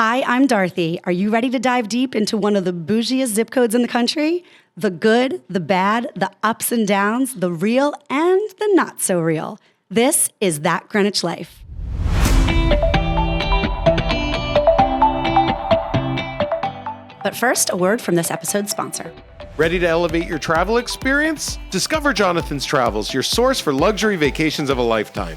Hi, I'm Dorothy. Are you ready to dive deep into one of the bougiest zip codes in the country? The good, the bad, the ups and downs, the real and the not so real. This is That Greenwich Life. But first, a word from this episode's sponsor. Ready to elevate your travel experience? Discover Jonathan's Travels, your source for luxury vacations of a lifetime.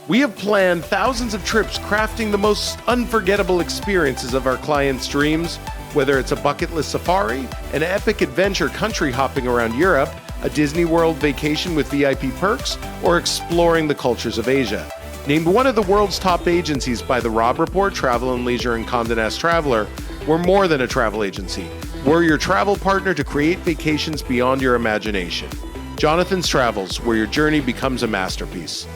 We have planned thousands of trips crafting the most unforgettable experiences of our clients' dreams, whether it's a bucket list safari, an epic adventure country hopping around Europe, a Disney World vacation with VIP perks, or exploring the cultures of Asia. Named one of the world's top agencies by the Robb Report, Travel + Leisure, and Condé Nast Traveler, we're more than a travel agency. We're your travel partner to create vacations beyond your imagination. Jonathan's Travels, where your journey becomes a masterpiece.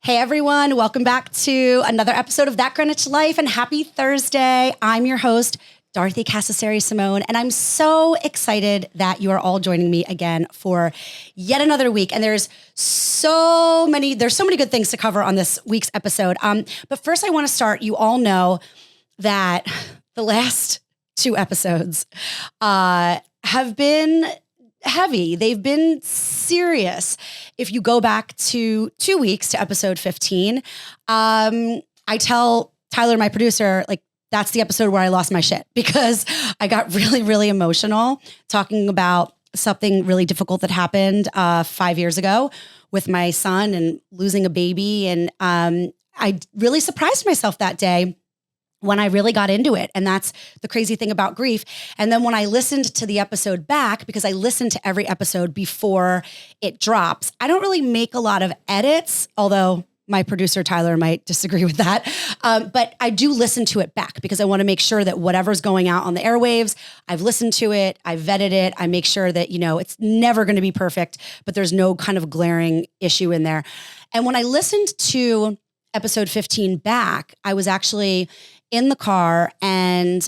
Hey everyone, welcome back to another episode of That Greenwich Life, and happy Thursday. I'm your host, Dorothy Casaseri-Simone, and I'm so excited that you are all joining me again for yet another week. And there's so many good things to cover on this week's episode. But first I want to start, you all know that the last two episodes have been heavy. They've been serious. If you go back to 2 weeks to episode 15, I tell Tyler, my producer, like, that's the episode where I lost my shit because I got really, really emotional talking about something really difficult that happened 5 years ago with my son and losing a baby. And I really surprised myself that day when I really got into it. And that's the crazy thing about grief. And then when I listened to the episode back, because I listened to every episode before it drops, I don't really make a lot of edits, although my producer, Tyler, might disagree with that. But I do listen to it back because I want to make sure that whatever's going out on the airwaves, I've listened to it, I've vetted it. I make sure that, it's never going to be perfect, but there's no kind of glaring issue in there. And when I listened to episode 15 back, I was actually in the car and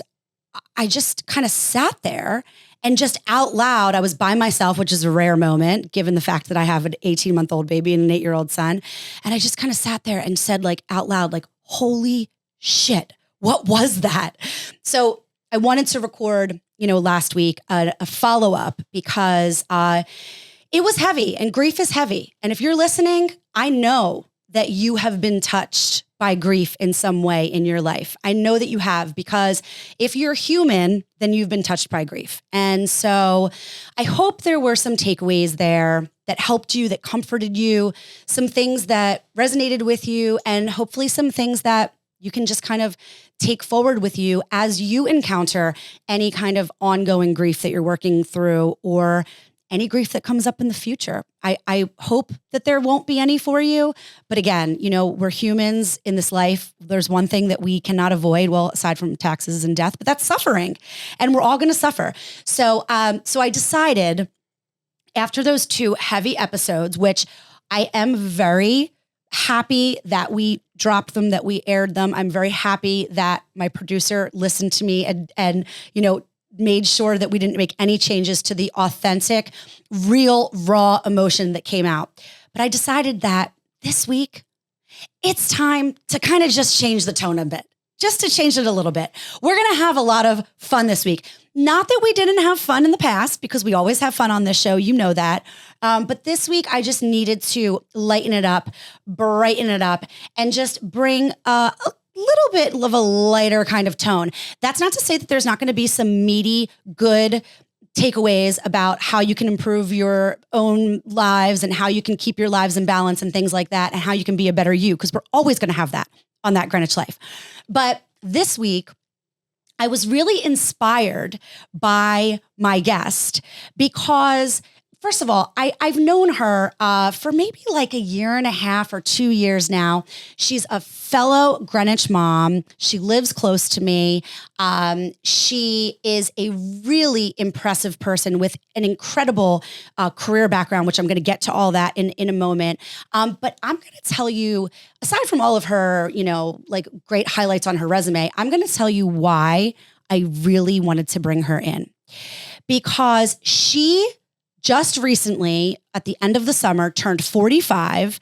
I just kind of sat there and just out loud, I was by myself, which is a rare moment given the fact that I have an 18-month-old baby and an 8-year-old son. And I just kind of sat there and said out loud, holy shit, what was that? So I wanted to record, last week, a follow-up because it was heavy and grief is heavy. And if you're listening, I know that you have been touched by grief in some way in your life. I know that you have, because if you're human, then you've been touched by grief. And so I hope there were some takeaways there that helped you, that comforted you, some things that resonated with you, and hopefully some things that you can just kind of take forward with you as you encounter any kind of ongoing grief that you're working through or any grief that comes up in the future. I hope that there won't be any for you. But again, we're humans in this life. There's one thing that we cannot avoid, well, aside from taxes and death, but that's suffering. And we're all going to suffer. So I decided after those two heavy episodes, which I am very happy that we dropped them, that we aired them. I'm very happy that my producer listened to me and made sure that we didn't make any changes to the authentic, real, raw emotion that came out. But I decided that this week, it's time to kind of just change the tone a bit, just to change it a little bit. We're going to have a lot of fun this week. Not that we didn't have fun in the past, because we always have fun on this show, that. But this week, I just needed to lighten it up, brighten it up, and just bring a little bit of a lighter kind of tone. That's not to say that there's not going to be some meaty, good takeaways about how you can improve your own lives and how you can keep your lives in balance and things like that, and how you can be a better you, because we're always going to have that on That Greenwich Life. But this week, I was really inspired by my guest because, first of all, I've known her for maybe like a year and a half or 2 years now. She's a fellow Greenwich mom. She lives close to me. She is a really impressive person with an incredible career background, which I'm going to get to all that in a moment. But I'm going to tell you, aside from all of her, great highlights on her resume, I'm going to tell you why I really wanted to bring her in. Because she just recently, at the end of the summer, turned 45,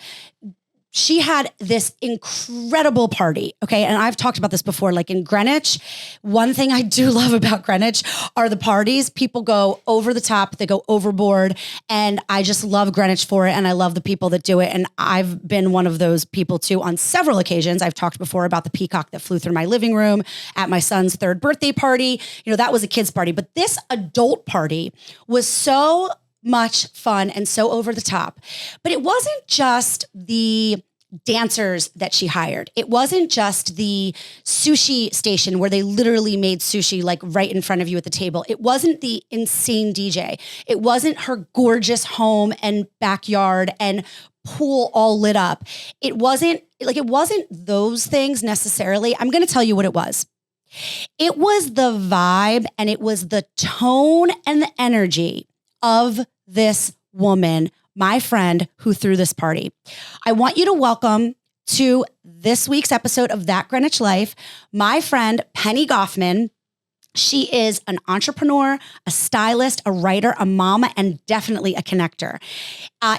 she had this incredible party. Okay. And I've talked about this before, like in Greenwich. One thing I do love about Greenwich are the parties. People go over the top, they go overboard. And I just love Greenwich for it. And I love the people that do it. And I've been one of those people too on several occasions. I've talked before about the peacock that flew through my living room at my son's 3rd birthday party. You know, that was a kid's party, but this adult party was so much fun and so over the top. But it wasn't just the dancers that she hired. It wasn't just the sushi station where they literally made sushi like right in front of you at the table. It wasn't the insane DJ. It wasn't her gorgeous home and backyard and pool all lit up. It wasn't those things necessarily. I'm going to tell you what it was. It was the vibe and it was the tone and the energy of this woman, my friend who threw this party. I want you to welcome to this week's episode of That Greenwich Life, my friend, Penny Goffman. She is an entrepreneur, a stylist, a writer, a mama, and definitely a connector.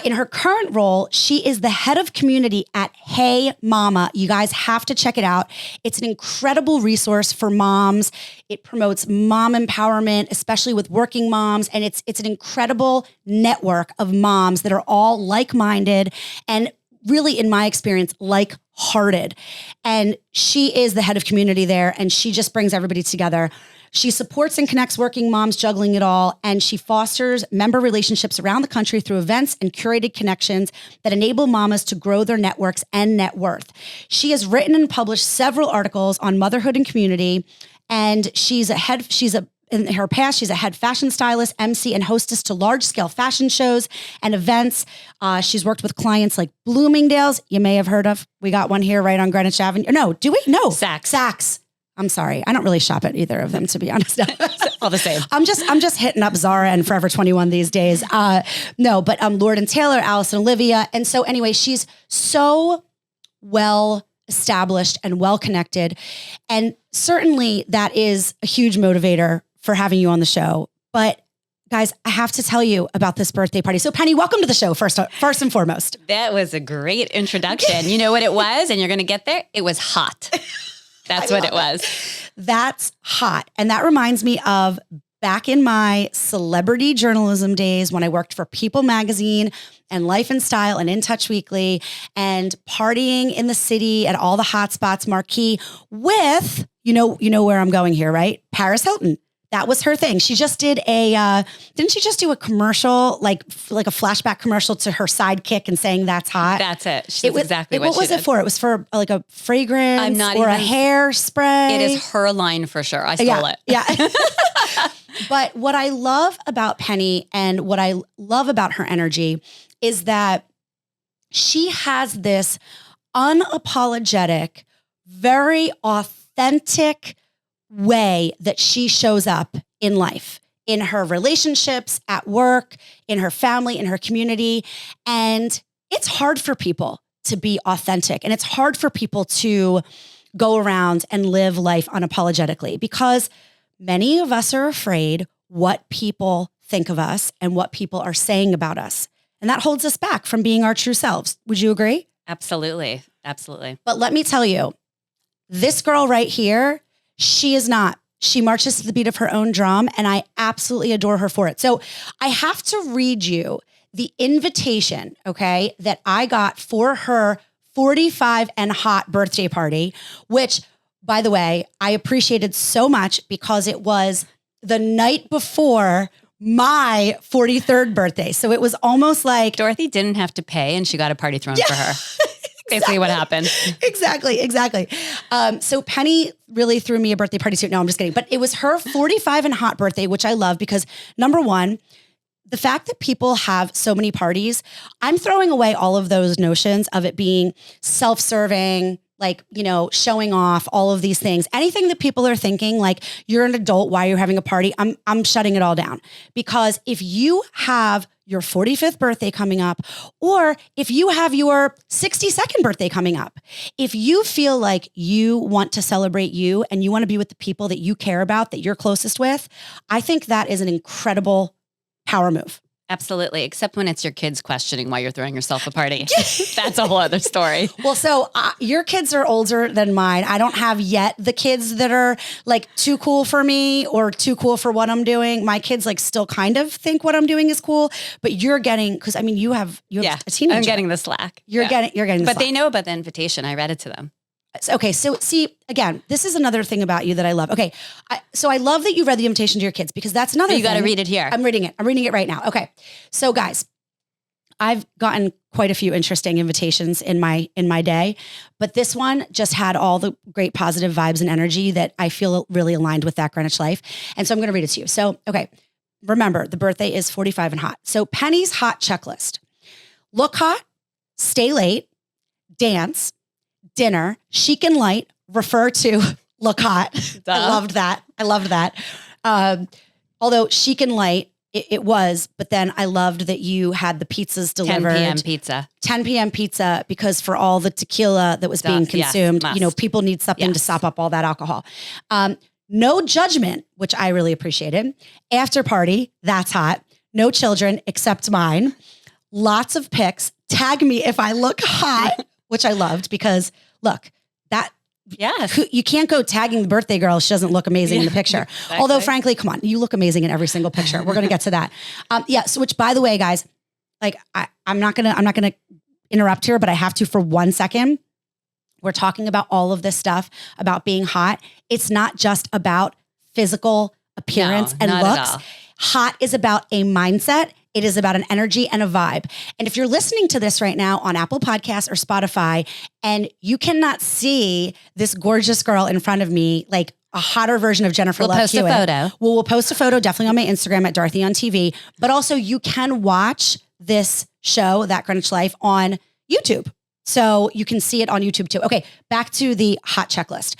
In her current role, she is the head of community at Hey Mama. You guys have to check it out. It's an incredible resource for moms. It promotes mom empowerment, especially with working moms. And it's an incredible network of moms that are all like-minded and really, in my experience, like-hearted. And she is the head of community there, and she just brings everybody together. She supports and connects working moms juggling it all, and she fosters member relationships around the country through events and curated connections that enable mamas to grow their networks and net worth. She has written and published several articles on motherhood and community, and in her past, she's a head fashion stylist, MC, and hostess to large-scale fashion shows and events. She's worked with clients like Bloomingdale's, you may have heard of. We got one here right on Greenwich Avenue. No, do we? No. Saks. I'm sorry. I don't really shop at either of them, to be honest. All the same. I'm just hitting up Zara and Forever 21 these days. But Lord & Taylor, Alice and Olivia. And so anyway, she's so well established and well connected. And certainly that is a huge motivator for having you on the show. But guys, I have to tell you about this birthday party. So Penny, welcome to the show first and foremost. That was a great introduction. You know what it was? And you're going to get there? It was hot. That's what it was. That's hot. And that reminds me of back in my celebrity journalism days when I worked for People Magazine and Life and Style and In Touch Weekly and partying in the city at all the hot spots, marquee with, you know where I'm going here, right? Paris Hilton. That was her thing. She just did didn't she just do a commercial, like a flashback commercial to her sidekick and saying that's hot? That's it. What was it for? It was for like a fragrance a hairspray. It is her line for sure. I stole it. Yeah. But what I love about Penny and what I love about her energy is that she has this unapologetic, very authentic way that she shows up in life, in her relationships, at work, in her family, in her community. And it's hard for people to be authentic. And it's hard for people to go around and live life unapologetically because many of us are afraid what people think of us and what people are saying about us. And that holds us back from being our true selves. Would you agree? Absolutely. Absolutely. But let me tell you, this girl right here, she is not. She marches to the beat of her own drum, and I absolutely adore her for it. So I have to read you the invitation, okay, that I got for her 45 and hot birthday party, which, by the way, I appreciated so much because it was the night before my 43rd birthday. So it was almost like Dorothy didn't have to pay, and she got a party thrown for her. Basically what happened. Exactly. So Penny really threw me a birthday party too. No, I'm just kidding. But it was her 45 and hot birthday, which I love because number one, the fact that people have so many parties, I'm throwing away all of those notions of it being self-serving, like, showing off all of these things. Anything that people are thinking, like you're an adult, why you're having a party, I'm shutting it all down. Because if you have your 45th birthday coming up, or if you have your 62nd birthday coming up, if you feel like you want to celebrate you and you want to be with the people that you care about, that you're closest with, I think that is an incredible power move. Absolutely. Except when it's your kids questioning why you're throwing yourself a party. That's a whole other story. Well, so your kids are older than mine. I don't have yet the kids that are like too cool for me or too cool for what I'm doing. My kids like still kind of think what I'm doing is cool, but you're getting, because I mean, you have a teenager. I'm getting the slack. You're getting the But slack. they know about the invitation. I read it to them. Okay. So see, again, this is another thing about you that I love. Okay. So I love that you read the invitation to your kids because that's another You got to thing. read it here. I'm reading it. I'm reading it right now. Okay. So guys, I've gotten quite a few interesting invitations in my day, but this one just had all the great positive vibes and energy that I feel really aligned with That Greenwich Life. And so I'm going to read it to you. So, okay. Remember, the birthday is 45 and hot. So Penny's hot checklist: look hot, stay late, dance, dinner, chic and light, refer to look hot. Duh. I loved that. Although chic and light, it was, but then I loved that you had the pizzas 10 delivered. p.m. pizza. 10 p.m. pizza, because for all the tequila that was being Yes, consumed, must. people need something to sop up all that alcohol. No judgment, which I really appreciated. After party, that's hot. No children except mine. Lots of pics. Tag me if I look hot, which I loved because look, that Yes. you can't go tagging the birthday girl if she doesn't look amazing in the picture. Exactly. Although frankly, come on, you look amazing in every single picture. We're going to get to that. So which by the way, guys, like I'm not going to interrupt here, but I have to for 1 second. We're talking about all of this stuff about being hot. It's not just about physical appearance and not at looks. all. Hot is about a mindset. It is about an energy and a vibe. And if you're listening to this right now on Apple Podcasts or Spotify, and you cannot see this gorgeous girl in front of me, like a hotter version of Jennifer We'll Love post a Hewitt. photo. We'll post a photo definitely on my Instagram at Dorothy on TV. But also you can watch this show, That Greenwich Life, on YouTube. So you can see it on YouTube too. Okay, back to the hot checklist.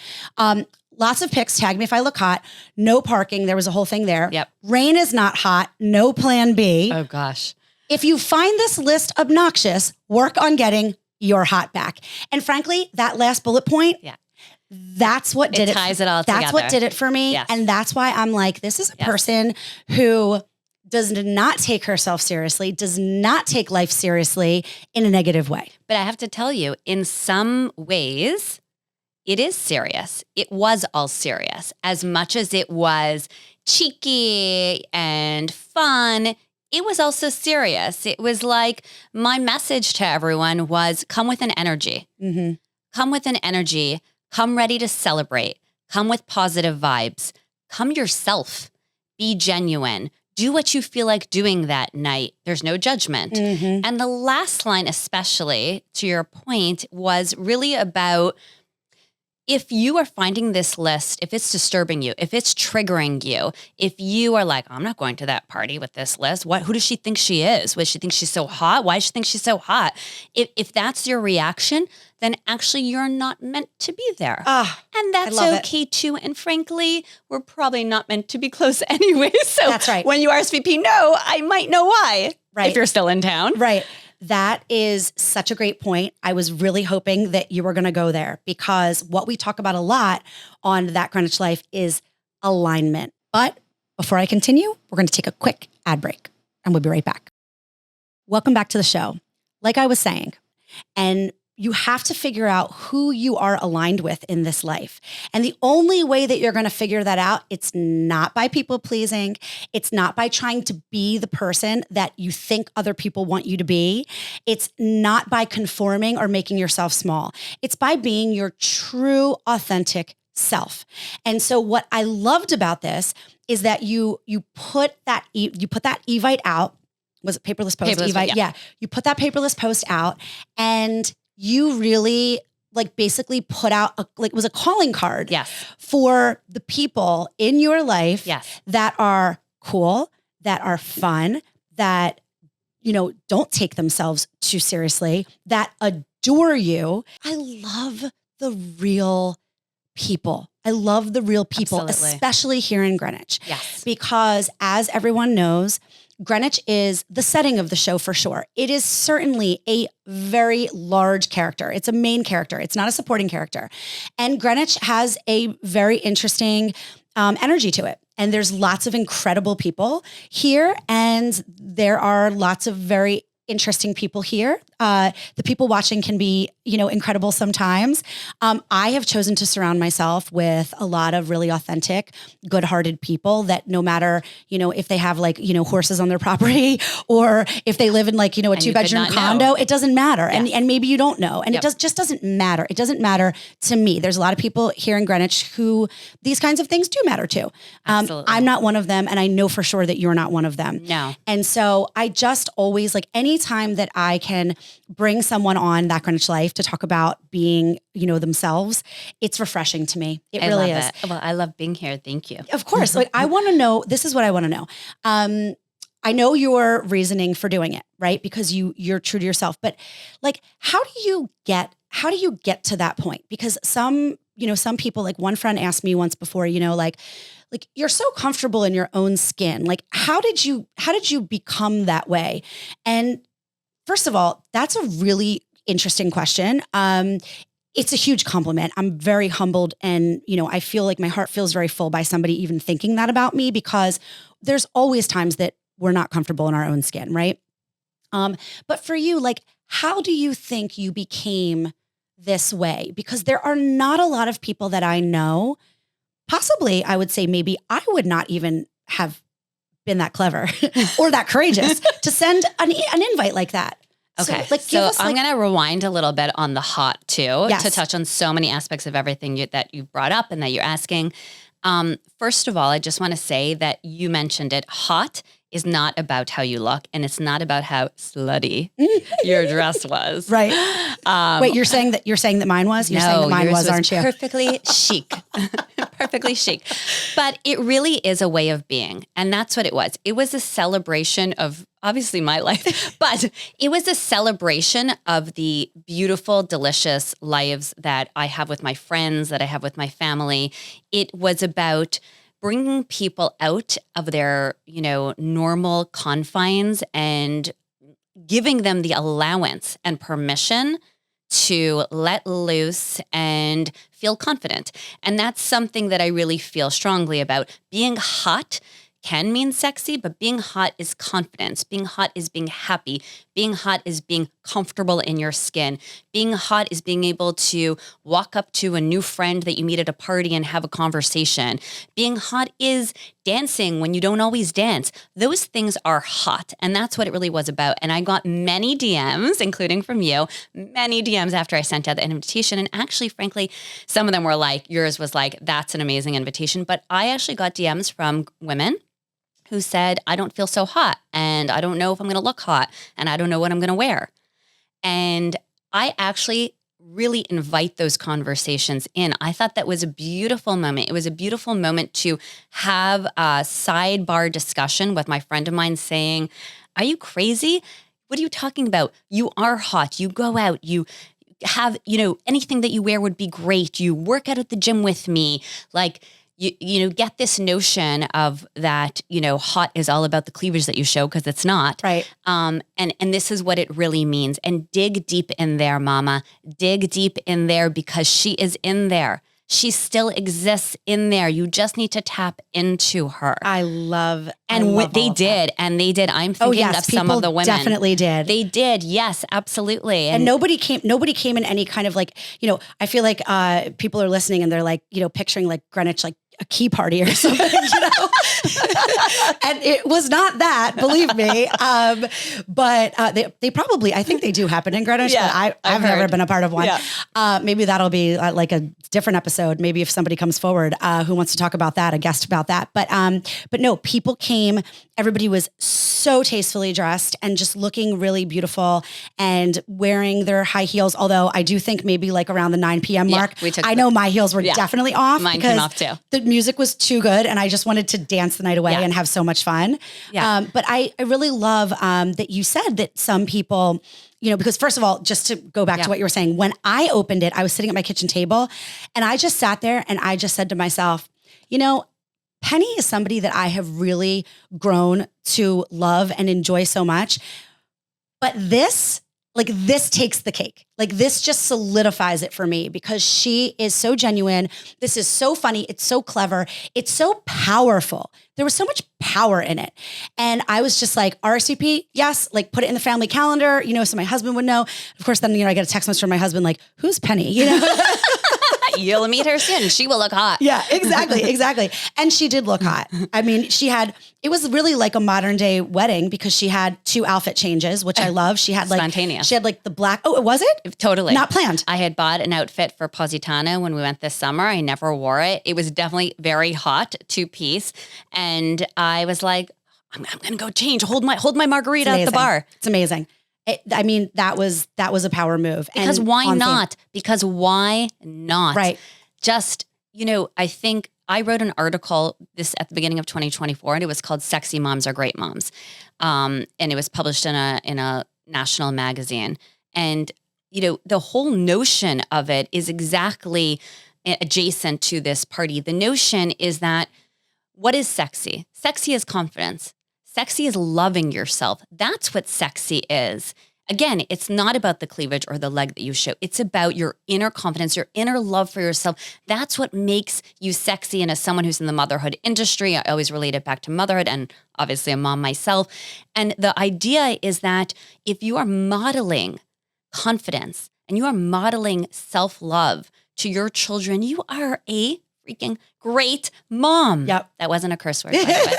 Lots of pics. Tag me if I look hot. No parking. There was a whole thing there. Yep. Rain is not hot. No plan B. Oh gosh. If you find this list obnoxious, work on getting your hot back. And frankly, that last bullet point, that's what did it. Ties it all That's together. what did it for me. Yes. And that's why I'm like, this is a person who does not take herself seriously, does not take life seriously in a negative way. But I have to tell you, in some ways, it is serious. It was all serious. As much as it was cheeky and fun, it was also serious. It was like my message to everyone was come with an energy. Mm-hmm. Come with an energy. Come ready to celebrate. Come with positive vibes. Come yourself. Be genuine. Do what you feel like doing that night. There's no judgment. Mm-hmm. And the last line, especially to your point, was really about if you are finding this list, if it's disturbing you, if it's triggering you, if you are like, I'm not going to that party with this list. Who does she think she is? Does she think she's so hot? Why does she think she's so hot? If that's your reaction, then actually you're not meant to be there. And that's love it. okay too. And frankly, we're probably not meant to be close anyway. So That's right. when you RSVP no, I might know why. Right. If you're still in town. Right. That is such a great point. I was really hoping that you were going to go there because what we talk about a lot on That Greenwich Life is alignment. But before I continue, we're going to take a quick ad break and we'll be right back. Welcome back to the show. Like I was saying, and you have to figure out who you are aligned with in this life. And the only way that you're going to figure that out, it's not by people pleasing. It's not by trying to be the person that you think other people want you to be. It's not by conforming or making yourself small. It's by being your true, authentic self. And so what I loved about this is that you put that Evite out. Was it paperless post? Paperless, Evite? Yeah. You put that paperless post out and you really like basically put out it was a calling card for the people in your life that are cool, that are fun, that, don't take themselves too seriously, that adore you. I love the real people. I love the real people, Absolutely. especially here in Greenwich. Yes. Because as everyone knows, Greenwich is the setting of the show for sure. It is certainly a very large character. It's a main character. It's not a supporting character. And Greenwich has a very interesting energy to it. And there's lots of incredible people here. And there are lots of very interesting people here. The people watching can be, incredible sometimes. I have chosen to surround myself with a lot of really authentic, good-hearted people that no matter, if they have horses on their property or if they live in a two-bedroom condo, it doesn't matter. Yeah. And maybe you don't know. And it just doesn't matter. It doesn't matter to me. There's a lot of people here in Greenwich who these kinds of things do matter to. I'm not one of them. And I know for sure that you're not one of them. No. And so I just always anytime that I can bring someone on That Greenwich Life to talk about being, themselves, it's refreshing to me. It really is. Well, I love being here. Thank you. Of course. I want to know, this is what I want to know. I know your reasoning for doing it, right? Because you're true to yourself, but how do you get to that point? Because some people, one friend asked me once before, you're so comfortable in your own skin. How did you become that way? And first of all, that's a really interesting question. It's a huge compliment. I'm very humbled. And, I feel like my heart feels very full by somebody even thinking that about me, because there's always times that we're not comfortable in our own skin. Right. But for you, how do you think you became this way? Because there are not a lot of people that I know, possibly I would say maybe I would not even have been that clever or that courageous to send an invite like that. Okay. So I'm going to rewind a little bit on the hot too, to touch on so many aspects of everything that you brought up and that you're asking. First of all, I just want to say that you mentioned it. Hot is not about how you look, and it's not about how slutty your dress was. Right. Wait, you're saying that mine was? You're saying that mine was, aren't you? Perfectly chic. Perfectly chic. But it really is a way of being. And that's what it was. It was a celebration of obviously my life, but it was a celebration of the beautiful, delicious lives that I have with my friends, that I have with my family. It was about bringing people out of their, normal confines and giving them the allowance and permission to let loose and feel confident. And that's something that I really feel strongly about. Being hot can mean sexy, but being hot is confidence. Being hot is being happy. Being hot is being comfortable in your skin. Being hot is being able to walk up to a new friend that you meet at a party and have a conversation. Being hot is dancing when you don't always dance. Those things are hot, and that's what it really was about. And I got many DMs, including from you, many DMs after I sent out the invitation. And actually, frankly, some of them were yours was that's an amazing invitation. But I actually got DMs from women who said, I don't feel so hot, and I don't know if I'm going to look hot, and I don't know what I'm going to wear. And I actually really invite those conversations in. I thought that was a beautiful moment. It was a beautiful moment to have a sidebar discussion with my friend of mine saying, are you crazy? What are you talking about? You are hot. You go out. You have, anything that you wear would be great. You work out at the gym with me. You get this notion of that, hot is all about the cleavage that you show, because it's not. Right. And this is what it really means. And dig deep in there, mama. Dig deep in there, because she is in there. She still exists in there. You just need to tap into her. I love they did. I'm thinking of some of the women. Definitely did. They did. Yes, absolutely. And nobody came in any kind of I feel like people are listening and they're picturing Greenwich, a key party or something, and it was not that, believe me. But they probably, I think they do happen in Greenwich, but I've never been a part of one. Yeah. Maybe that'll be a different episode. Maybe if somebody comes forward who wants to talk about that, a guest about that. But no, people came, everybody was so tastefully dressed and just looking really beautiful and wearing their high heels. Although I do think maybe around the 9 p.m. mark, I know my heels were definitely off. Mine came off too. The music was too good and I just wanted to dance the night away and have so much fun. Yeah. But I really love that you said that some people, because first of all, just to go back to what you were saying, when I opened it, I was sitting at my kitchen table and I just sat there and I just said to myself, Penny is somebody that I have really grown to love and enjoy so much. But this like this takes the cake. Like this just solidifies it for me because she is so genuine. This is so funny. It's so clever. It's so powerful. There was so much power in it. And I was just like, RSVP, yes, like put it in the family calendar, so my husband would know. Of course, then, I get a text message from my husband, like, who's Penny? You'll meet her soon. She will look hot. Yeah, exactly. And she did look hot. I mean, it was really like a modern day wedding because she had 2 outfit changes, which I love. She had like spontaneous. She had like the black. Oh, was it? Totally. Not planned. I had bought an outfit for Positano when we went this summer. I never wore it. It was definitely very hot, 2-piece. And I was like, I'm going to go change. Hold my margarita at the bar. It's amazing. That was a power move. Because why not? Because why not? Right. Just, I think I wrote an article at the beginning of 2024 and it was called Sexy Moms Are Great Moms. And it was published in a national magazine. And, the whole notion of it is exactly adjacent to this party. The notion is that what is sexy? Sexy is confidence. Sexy is loving yourself. That's what sexy is. Again, it's not about the cleavage or the leg that you show. It's about your inner confidence, your inner love for yourself. That's what makes you sexy. And as someone who's in the motherhood industry, I always relate it back to motherhood and obviously a mom myself. And the idea is that if you are modeling confidence and you are modeling self-love to your children, you are a freaking great mom. Yep. That wasn't a curse word, by the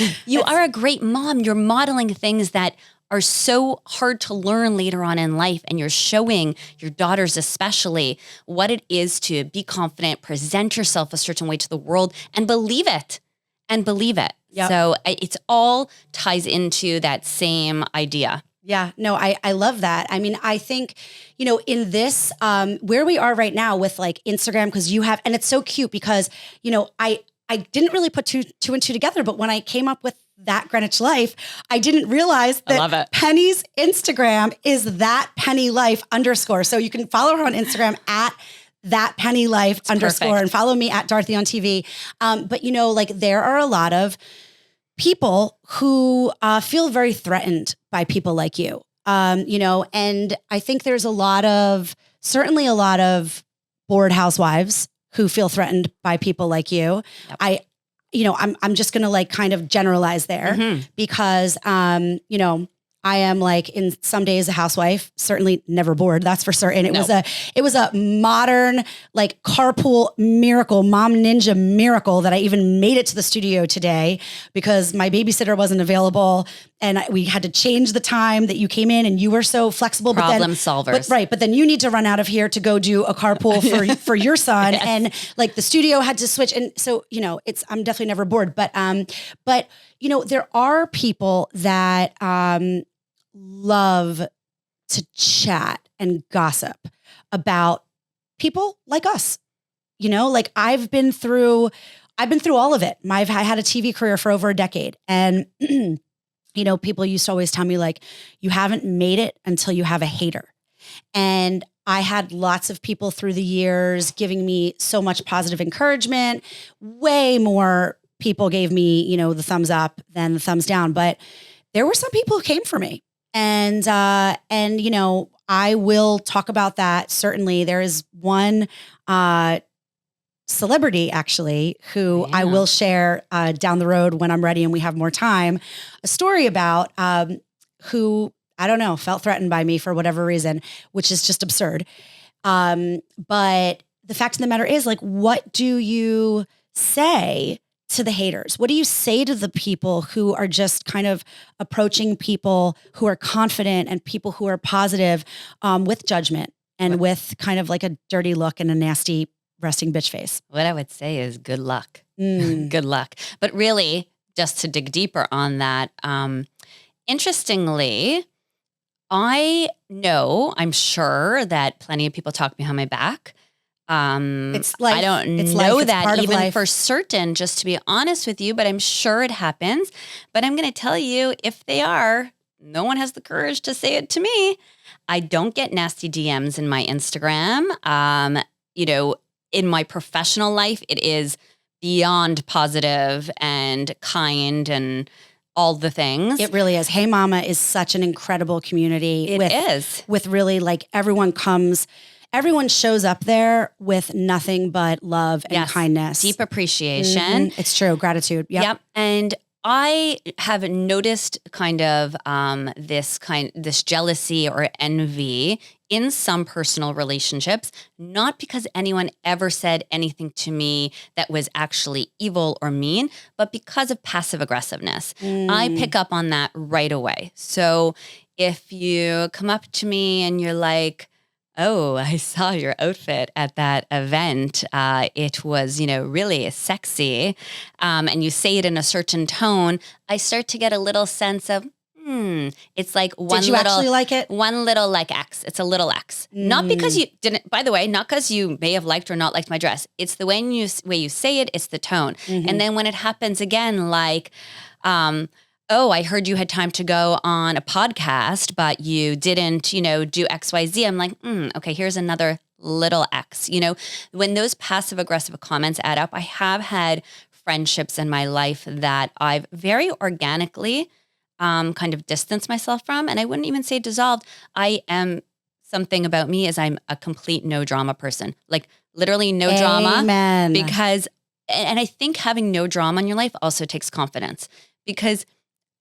way. You are a great mom. You're modeling things that are so hard to learn later on in life. And you're showing your daughters especially what it is to be confident, present yourself a certain way to the world and believe it. Yep. So it's all ties into that same idea. Yeah, no, I love that. I mean, I think, in this, where we are right now with like Instagram, because and it's so cute because, I didn't really put two and two together, but when I came up with That Greenwich Life, I didn't realize that Penny's Instagram is That Penny Life _. So you can follow her on Instagram at That Penny Life _ perfect. and follow me at Dorothy on TV. But like there are a lot of people who feel very threatened by people like you, and I think there's certainly a lot of bored housewives who feel threatened by people like you. Yep. I'm just going to like kind of generalize there because, I am like in some days a housewife, certainly never bored. That's for certain. It was a modern like carpool miracle, mom ninja miracle that I even made it to the studio today because my babysitter wasn't available and we had to change the time that you came in and you were so flexible. Problem solvers. But then you need to run out of here to go do a carpool for your son. Yes. And like the studio had to switch. And so, I'm definitely never bored, but there are people that, love to chat and gossip about people like us. Like I've been through all of it. I had a TV career for over a decade. And, people used to always tell me like, you haven't made it until you have a hater. And I had lots of people through the years giving me so much positive encouragement. Way more people gave me, the thumbs up than the thumbs down. But there were some people who came for me. And I will talk about that. Certainly there is one celebrity actually who I will share down the road when I'm ready and we have more time, a story about who, I don't know, felt threatened by me for whatever reason, which is just absurd. But the fact of the matter is like, what do you say to the haters? What do you say to the people who are just kind of approaching people who are confident and people who are positive with judgment and with kind of like a dirty look and a nasty resting bitch face? What I would say is good luck. Good luck. But really, just to dig deeper on that, interestingly, I'm sure that plenty of people talk behind my back. It's life. I don't know that even for certain, just to be honest with you, but I'm sure it happens. But I'm going to tell you, if they are, no one has the courage to say it to me. I don't get nasty DMs in my Instagram. In my professional life, it is beyond positive and kind and all the things. It really is. Hey Mama is such an incredible community. It is. With really like everyone shows up there with nothing but love and kindness. Deep appreciation. It's true. Gratitude. Yep. And I have noticed kind of this jealousy or envy in some personal relationships, not because anyone ever said anything to me that was actually evil or mean, but because of passive aggressiveness. I pick up on that right away. So if you come up to me and you're like, oh, I saw your outfit at that event. It was, really sexy. And you say it in a certain tone, I start to get a little sense of, it's like one Did you little, actually like it? One little like X. It's a little X. Not because you didn't, by the way, not because you may have liked or not liked my dress. It's the way you say it, it's the tone. And then when it happens again, like, oh, I heard you had time to go on a podcast, but you didn't, do XYZ. I'm like, okay, here's another little X. When those passive aggressive comments add up, I have had friendships in my life that I've very organically kind of distanced myself from. And I wouldn't even say dissolved. Something about me is I'm a complete no drama person, like literally no drama. Because, and I think having no drama in your life also takes confidence, because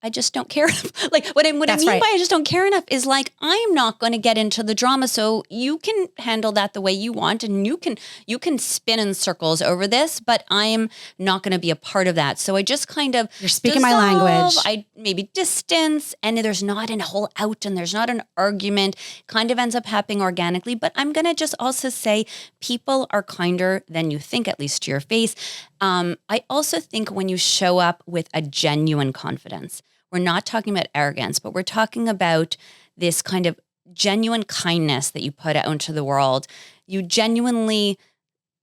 I just don't care. Like what I mean by I just don't care enough is like, I'm not going to get into the drama. So you can handle that the way you want, and you can spin in circles over this, but I'm not going to be a part of that. So I just kind of, you're speaking my language. I maybe distance, and there's not a whole out and there's not an argument, kind of ends up happening organically. But I'm going to just also say people are kinder than you think, at least to your face. I also think when you show up with a genuine confidence, we're not talking about arrogance, but we're talking about this kind of genuine kindness that you put out into the world. You genuinely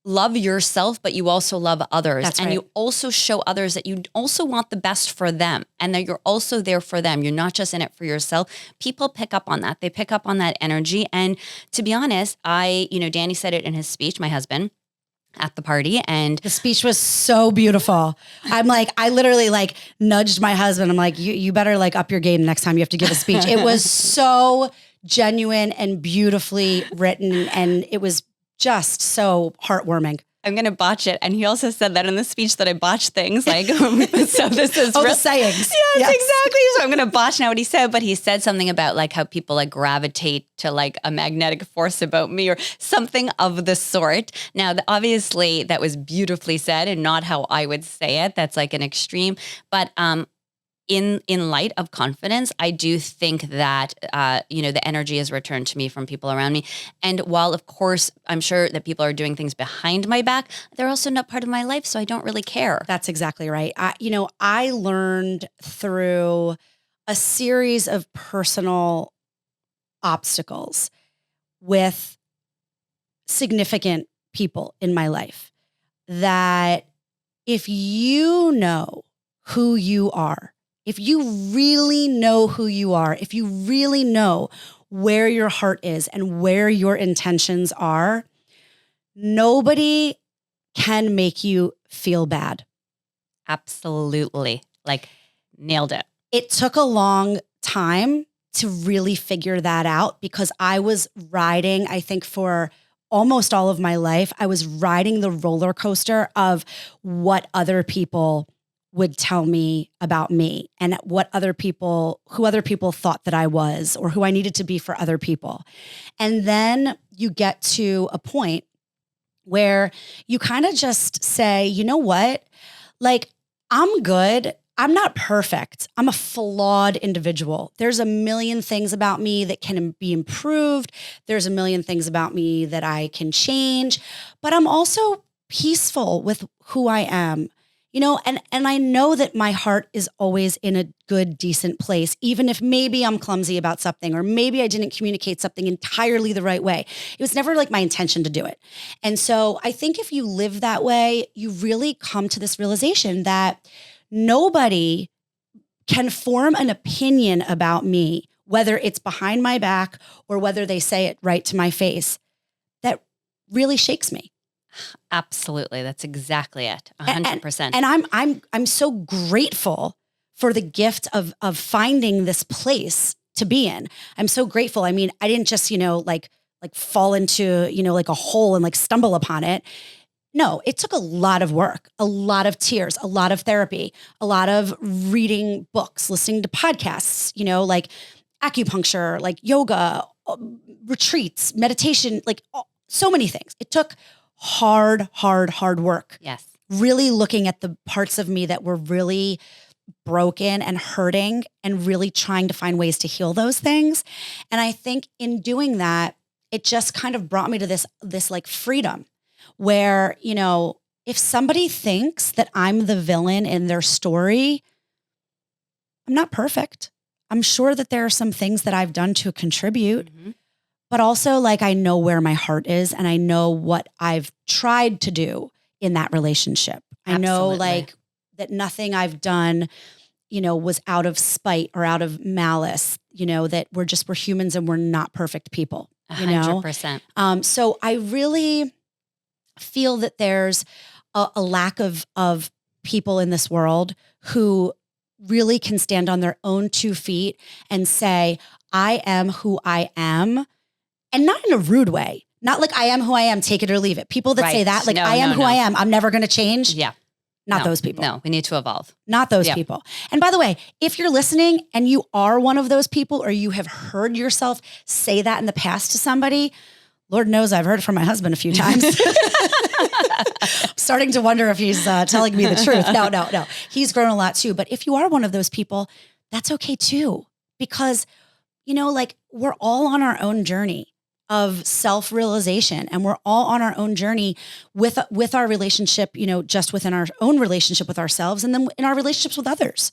love yourself, but you also love others. That's and right. You also show others that you also want the best for them, and that you're also there for them. You're not just in it for yourself. People pick up on that. They pick up on that energy. And to be honest, Danny said it in his speech, my husband, at the party, and the speech was so beautiful. I literally like nudged my husband. I'm like, you better like up your game next time you have to give a speech. It was so genuine and beautifully written, and it was just so heartwarming. I'm going to botch it. And he also said that in the speech that I botch things. Like, so this is the sayings. Yes, exactly. So I'm going to botch now what he said, but he said something about like how people like gravitate to like a magnetic force about me or something of the sort. Now, obviously that was beautifully said and not how I would say it. That's like an extreme, but, in light of confidence, I do think that, the energy is returned to me from people around me. And while, of course, I'm sure that people are doing things behind my back, they're also not part of my life, so I don't really care. That's exactly right. I learned through a series of personal obstacles with significant people in my life that if you know who you are, if you really know who you are, if you really know where your heart is and where your intentions are, nobody can make you feel bad. Absolutely. Like, nailed it. It took a long time to really figure that out because I was riding, I think for almost all of my life, I was riding the roller coaster of what other people would tell me about me and who other people thought that I was or who I needed to be for other people. And then you get to a point where you kind of just say, you know what? Like, I'm good. I'm not perfect. I'm a flawed individual. There's a million things about me that can be improved. There's a million things about me that I can change, but I'm also peaceful with who I am. And I know that my heart is always in a good, decent place, even if maybe I'm clumsy about something, or maybe I didn't communicate something entirely the right way. It was never like my intention to do it. And so I think if you live that way, you really come to this realization that nobody can form an opinion about me, whether it's behind my back or whether they say it right to my face, that really shakes me. Absolutely. That's exactly it. 100%. And I'm so grateful for the gift of finding this place to be in. I'm so grateful. I mean, I didn't just, like fall into, like a hole and like stumble upon it. No, it took a lot of work, a lot of tears, a lot of therapy, a lot of reading books, listening to podcasts, like acupuncture, like yoga, retreats, meditation, like so many things. It took hard work. Yes. Really looking at the parts of me that were really broken and hurting and really trying to find ways to heal those things. And I think in doing that, it just kind of brought me to this like freedom where, if somebody thinks that I'm the villain in their story, I'm not perfect. I'm sure that there are some things that I've done to contribute, but also like I know where my heart is and I know what I've tried to do in that relationship. I know like that nothing I've done, was out of spite or out of malice, that we're humans and we're not perfect people, 100%. So I really feel that there's a lack of people in this world who really can stand on their own 2 feet and say, I am who I am. And not in a rude way, not like I am who I am, take it or leave it. People that say that, like I am who I am, I'm never going to change. Yeah. Not those people. No, we need to evolve. Not those people. And by the way, if you're listening and you are one of those people or you have heard yourself say that in the past to somebody, Lord knows I've heard it from my husband a few times. I'm starting to wonder if he's telling me the truth. No. He's grown a lot too. But if you are one of those people, that's okay too. Because, like we're all on our own journey of self-realization and we're all on our own journey with our relationship, just within our own relationship with ourselves and then in our relationships with others.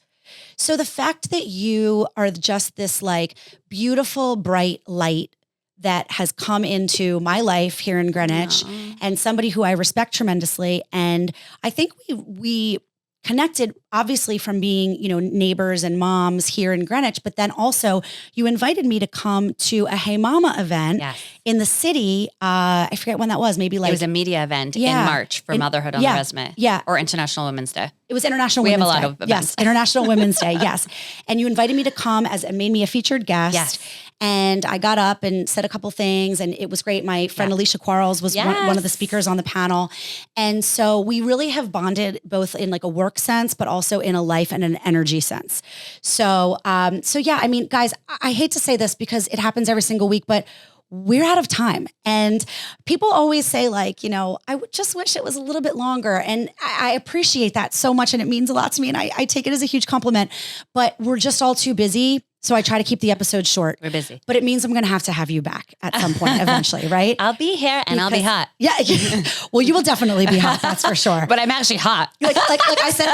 So the fact that you are just this like beautiful, bright light that has come into my life here in Greenwich and somebody who I respect tremendously. And I think we connected obviously from being, neighbors and moms here in Greenwich, but then also you invited me to come to a Hey Mama event in the city. I forget when that was, maybe like. It was a media event in March for Motherhood on the Resume. Yeah. Or International Women's Day. It was International Women's Day. We have a lot of events. Yes, International Women's Day, yes. And you invited me to come and made me a featured guest. Yes. And I got up and said a couple things and it was great. My friend Alicia Quarles was one of the speakers on the panel. And so we really have bonded both in like a work sense, but also in a life and an energy sense. So yeah, I mean, guys, I hate to say this because it happens every single week, but we're out of time. And people always say like, I would just wish it was a little bit longer. And I appreciate that so much. And it means a lot to me. And I take it as a huge compliment, but we're just all too busy. So I try to keep the episode short. We're busy. But it means I'm going to have you back at some point eventually, right? I'll be here and I'll be hot. Yeah. Well, you will definitely be hot. That's for sure. But I'm actually hot. Like I said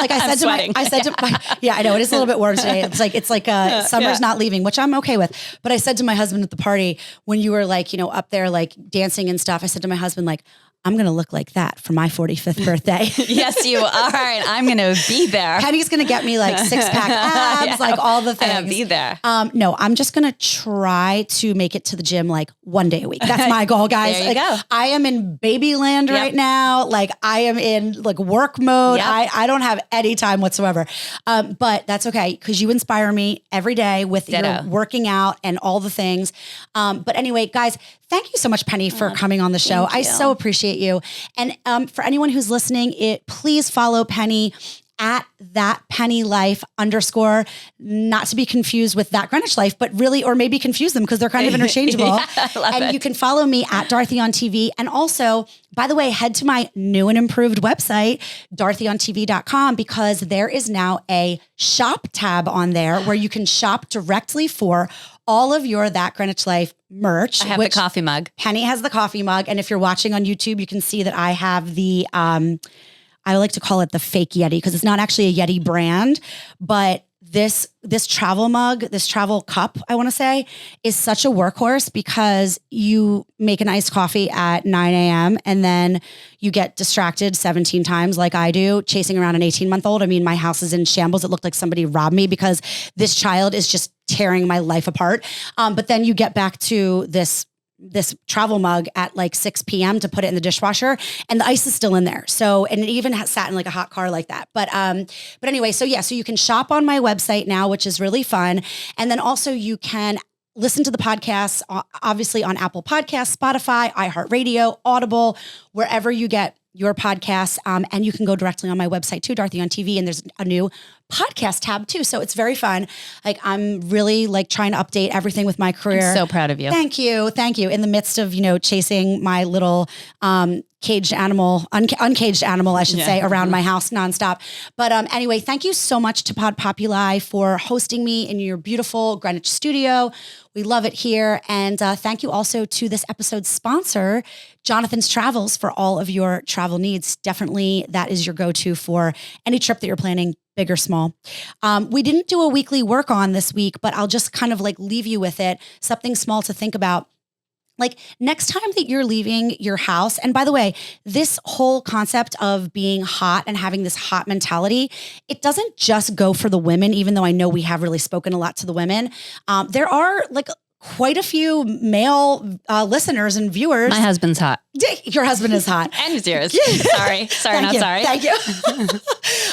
to my, yeah, I know it is a little bit warm today. It's like summer's not leaving, which I'm okay with. But I said to my husband at the party when you were like, up there, like dancing and stuff, I said to my husband, like, I'm going to look like that for my 45th birthday. Yes, you are. And I'm going to be there. Penny's going to get me like 6-pack abs, like all the things. I'm going to be there. No, I'm just going to try to make it to the gym like one day a week. That's my goal, guys. There you go. I am in baby land right now. Like I am in like work mode. Yep. I don't have any time whatsoever. But that's okay because you inspire me every day with your working out and all the things. But anyway, guys, thank you so much, Penny, for coming on the show. I so appreciate you. And for anyone who's listening, please follow Penny at @ThatPennyLife_, not to be confused with That Greenwich Life, but really, or maybe confuse them because they're kind of interchangeable. You can follow me at Dorothy on TV. And also, by the way, head to my new and improved website, DorothyOnTV.com, because there is now a shop tab on there where you can shop directly for all of your That Greenwich Life merch. I have the coffee mug. Penny has the coffee mug. And if you're watching on YouTube, you can see that I have the, I like to call it the fake Yeti because it's not actually a Yeti brand, but this travel mug, this travel cup, I want to say, is such a workhorse because you make an iced coffee at 9 a.m. and then you get distracted 17 times like I do, chasing around an 18-month-old. I mean, my house is in shambles. It looked like somebody robbed me because this child is just tearing my life apart. But then you get back to this this travel mug at like 6 p.m. to put it in the dishwasher, and the ice is still in there. So, and it even sat in like a hot car like that. But anyway, so yeah, so you can shop on my website now, which is really fun. And then also you can listen to the podcasts, obviously on Apple Podcasts, Spotify, iHeartRadio, Audible, wherever you get your podcasts. And you can go directly on my website too, Dorothy on TV. And there's a new podcast tab too. So it's very fun. Like I'm really like trying to update everything with my career. I'm so proud of you. Thank you. Thank you. In the midst of, chasing my little uncaged animal, I should say, around my house nonstop. But anyway, thank you so much to Pod Populi for hosting me in your beautiful Greenwich studio. We love it here. And thank you also to this episode's sponsor, Jonathan's Travels, for all of your travel needs. Definitely that is your go-to for any trip that you're planning, big or small. We didn't do a weekly work on this week, but I'll just kind of like leave you with it. Something small to think about. Like next time that you're leaving your house, and by the way, this whole concept of being hot and having this hot mentality, it doesn't just go for the women, even though I know we have really spoken a lot to the women. There are like quite a few male listeners and viewers. My husband's hot. Your husband is hot. And it's yours. Sorry, not you. sorry. Thank you.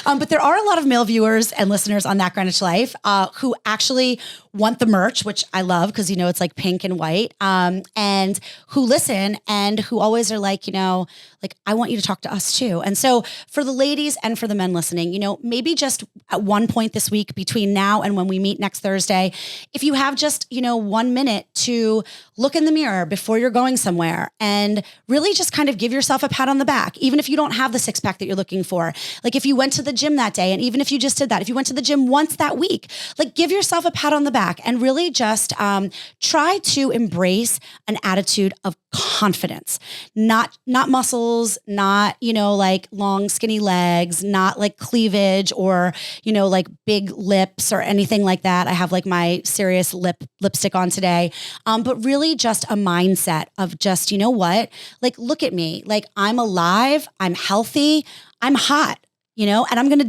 But there are a lot of male viewers and listeners on That Greenwich Life who actually want the merch, which I love because, it's like pink and white, and who listen and who always are like, like, I want you to talk to us too. And so for the ladies and for the men listening, maybe just at one point this week between now and when we meet next Thursday, if you have just, 1 minute to look in the mirror before you're going somewhere and really just kind of give yourself a pat on the back, even if you don't have the six pack that you're looking for. Like if you went to the gym that day, and even if you just did that, if you went to the gym once that week, like give yourself a pat on the back and really just try to embrace an attitude of confidence, not muscles, not, like long skinny legs, not like cleavage or, like big lips or anything like that. I have like my serious lipstick on today. But really just a mindset of just, what, like, look at me, like I'm alive, I'm healthy, I'm hot, and I'm going to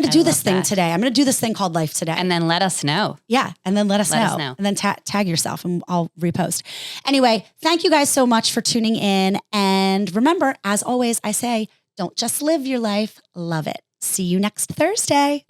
do this thing today. I'm going to do this thing called life today. And then let us know. Yeah. And then let us know. And then tag yourself and I'll repost. Anyway, thank you guys so much for tuning in. And remember, as always, I say, don't just live your life, love it. See you next Thursday.